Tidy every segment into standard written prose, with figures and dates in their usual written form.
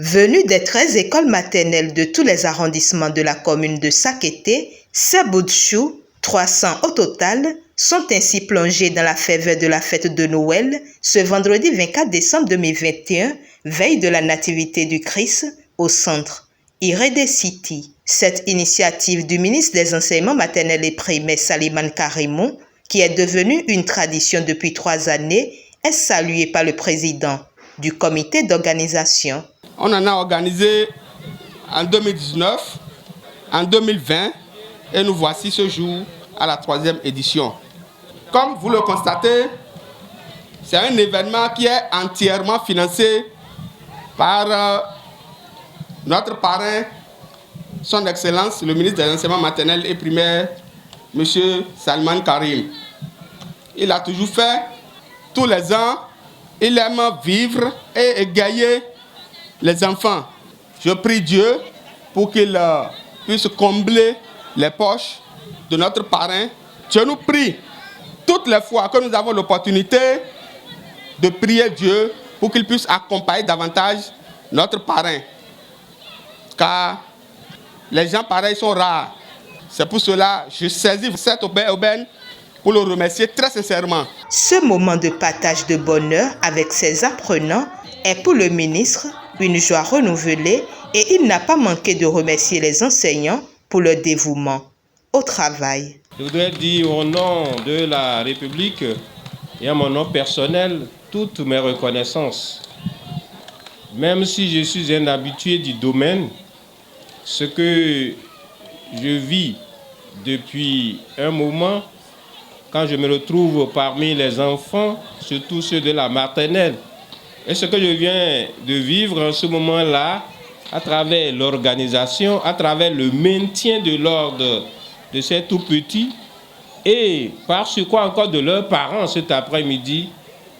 Venus des 13 écoles maternelles de tous les arrondissements de la commune de Sakété, ces bouts de chou, 300 au total, sont ainsi plongés dans la ferveur de la fête de Noël ce vendredi 24 décembre 2021, veille de la Nativité du Christ, au centre Irede City. Cette initiative du ministre des Enseignements maternels et primaires Saliman Karimou, qui est devenue une tradition depuis 3 années, est saluée par le président du comité d'organisation. On en a organisé en 2019, en 2020 et nous voici ce jour à la 3e édition. Comme vous le constatez, c'est un événement qui est entièrement financé par notre parrain, son Excellence, le ministre des Enseignements maternels et primaires, M. Saliman Karim. Il a toujours fait, tous les ans, il aime vivre et égayer les enfants. Je prie Dieu pour qu'il puisse combler les poches de notre parrain. Je nous prie toutes les fois que nous avons l'opportunité de prier Dieu pour qu'il puisse accompagner davantage notre parrain. Car les gens pareils sont rares. C'est pour cela que je saisis cette aubaine pour le remercier très sincèrement. Ce moment de partage de bonheur avec ses apprenants est pour le ministre une joie renouvelée et il n'a pas manqué de remercier les enseignants pour leur dévouement au travail. Je voudrais dire au nom de la République et à mon nom personnel toutes mes reconnaissances. Même si je suis un habitué du domaine, ce que je vis depuis un moment, quand je me retrouve parmi les enfants, surtout ceux de la maternelle, et ce que je viens de vivre en ce moment-là, à travers l'organisation, à travers le maintien de l'ordre de ces tout-petits, et par ce quoi encore de leurs parents cet après-midi,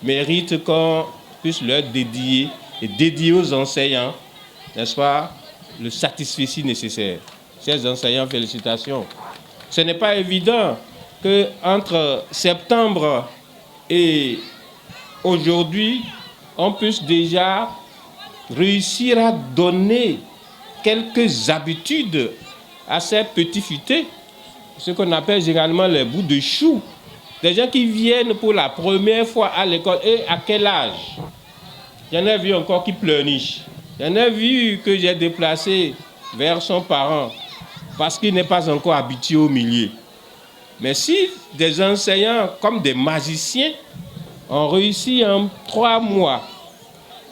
mérite qu'on puisse leur dédier et dédier aux enseignants, n'est-ce pas, le satisfecit nécessaire. Chers enseignants, félicitations. Ce n'est pas évident qu'entre septembre et aujourd'hui, on puisse déjà réussir à donner quelques habitudes à ces petits futés, ce qu'on appelle généralement les bouts de chou. Des gens qui viennent pour la première fois à l'école. Et à quel âge? J'en ai vu encore qui pleurnichent. J'en ai vu que j'ai déplacé vers son parent parce qu'il n'est pas encore habitué au milieu. Mais si des enseignants comme des magiciens ont réussi en 3 mois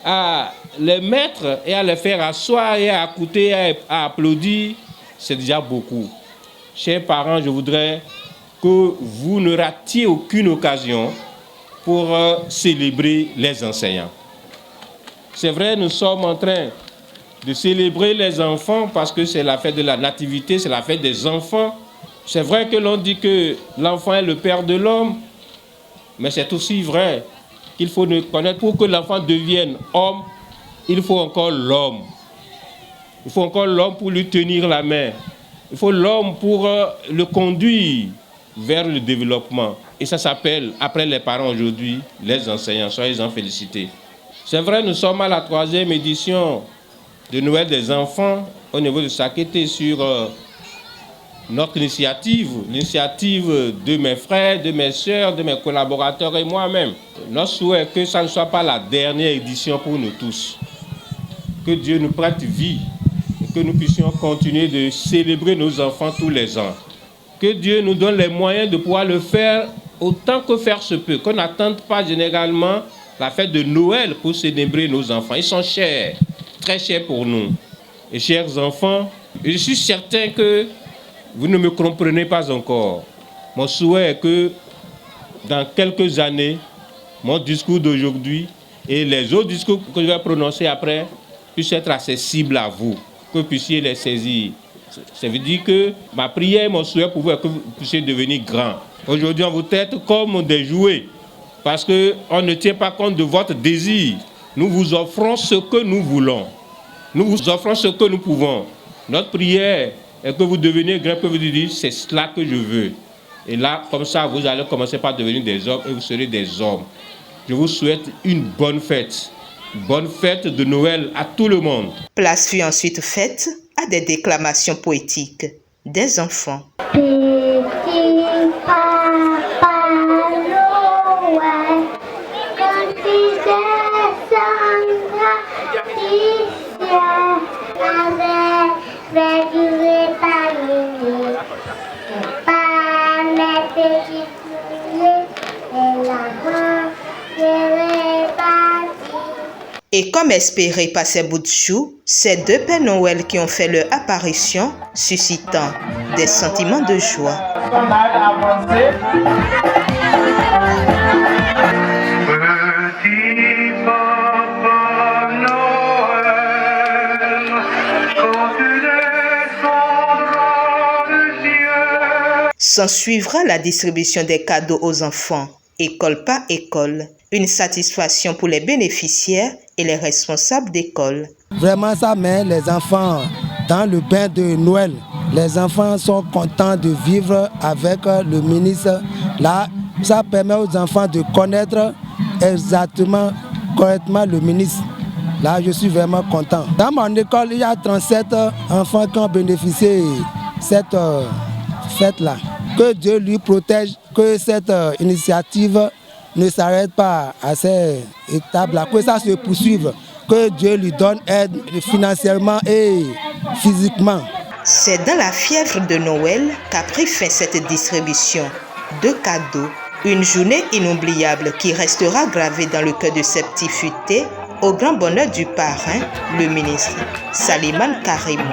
à les mettre et à les faire asseoir et à écouter, à applaudir, c'est déjà beaucoup. Chers parents, je voudrais que vous ne ratiez aucune occasion pour célébrer les enseignants. C'est vrai, nous sommes en train de célébrer les enfants parce que c'est la fête de la nativité, c'est la fête des enfants. C'est vrai que l'on dit que l'enfant est le père de l'homme, mais c'est aussi vrai qu'il faut connaître pour que l'enfant devienne homme, il faut encore l'homme. Il faut encore l'homme pour lui tenir la main. Il faut l'homme pour le conduire vers le développement. Et ça s'appelle, après les parents aujourd'hui, les enseignants. Soyez-en félicités. C'est vrai, nous sommes à la 3e édition de Noël des enfants au niveau de Sakété sur notre initiative, l'initiative de mes frères, de mes sœurs, de mes collaborateurs et moi-même. Notre souhait est que ça ne soit pas la dernière édition pour nous tous. Que Dieu nous prête vie et que nous puissions continuer de célébrer nos enfants tous les ans. Que Dieu nous donne les moyens de pouvoir le faire autant que faire se peut. Qu'on n'attende pas généralement la fête de Noël pour célébrer nos enfants. Ils sont chers, très chers pour nous. Et chers enfants, je suis certain que vous ne me comprenez pas encore. Mon souhait est que dans quelques années, mon discours d'aujourd'hui et les autres discours que je vais prononcer après puissent être accessibles à vous, que vous puissiez les saisir. Ça veut dire que ma prière, mon souhait pour vous est que vous puissiez devenir grand. Aujourd'hui, on vous traite comme des jouets parce qu'on ne tient pas compte de votre désir. Nous vous offrons ce que nous voulons. Nous vous offrons ce que nous pouvons. Notre prière est que vous deveniez grand, que vous dites, c'est cela que je veux. Et là, comme ça, vous allez commencer par devenir des hommes et vous serez des hommes. Je vous souhaite une bonne fête Bonne fête de Noël à tout le monde. Place fut ensuite faite à des déclamations poétiques des enfants. Petit papa Noël, quand tu descendras du ciel avec du épargné, par mes petits souliers et la main je répartis. Et comme espéré par ces bouts de chou, ces deux Pères Noël qui ont fait leur apparition, suscitant des sentiments de joie. Petit papa Noël, quand tu descendras du ciel. S'ensuivra la distribution des cadeaux aux enfants, école par école. Une satisfaction pour les bénéficiaires et les responsables d'école. Vraiment, ça met les enfants dans le bain de Noël. Les enfants sont contents de vivre avec le ministre. Là, ça permet aux enfants de connaître exactement, correctement le ministre. Là, je suis vraiment content. Dans mon école, il y a 37 enfants qui ont bénéficié de cette fête-là. Que Dieu lui protège, que cette initiative ne s'arrête pas à ces étapes-là, que ça se poursuive, que Dieu lui donne aide financièrement et physiquement. C'est dans la fièvre de Noël qu'a pris fin cette distribution de cadeaux. Une journée inoubliable qui restera gravée dans le cœur de ces petits futés au grand bonheur du parrain, le ministre Saliman Karimou.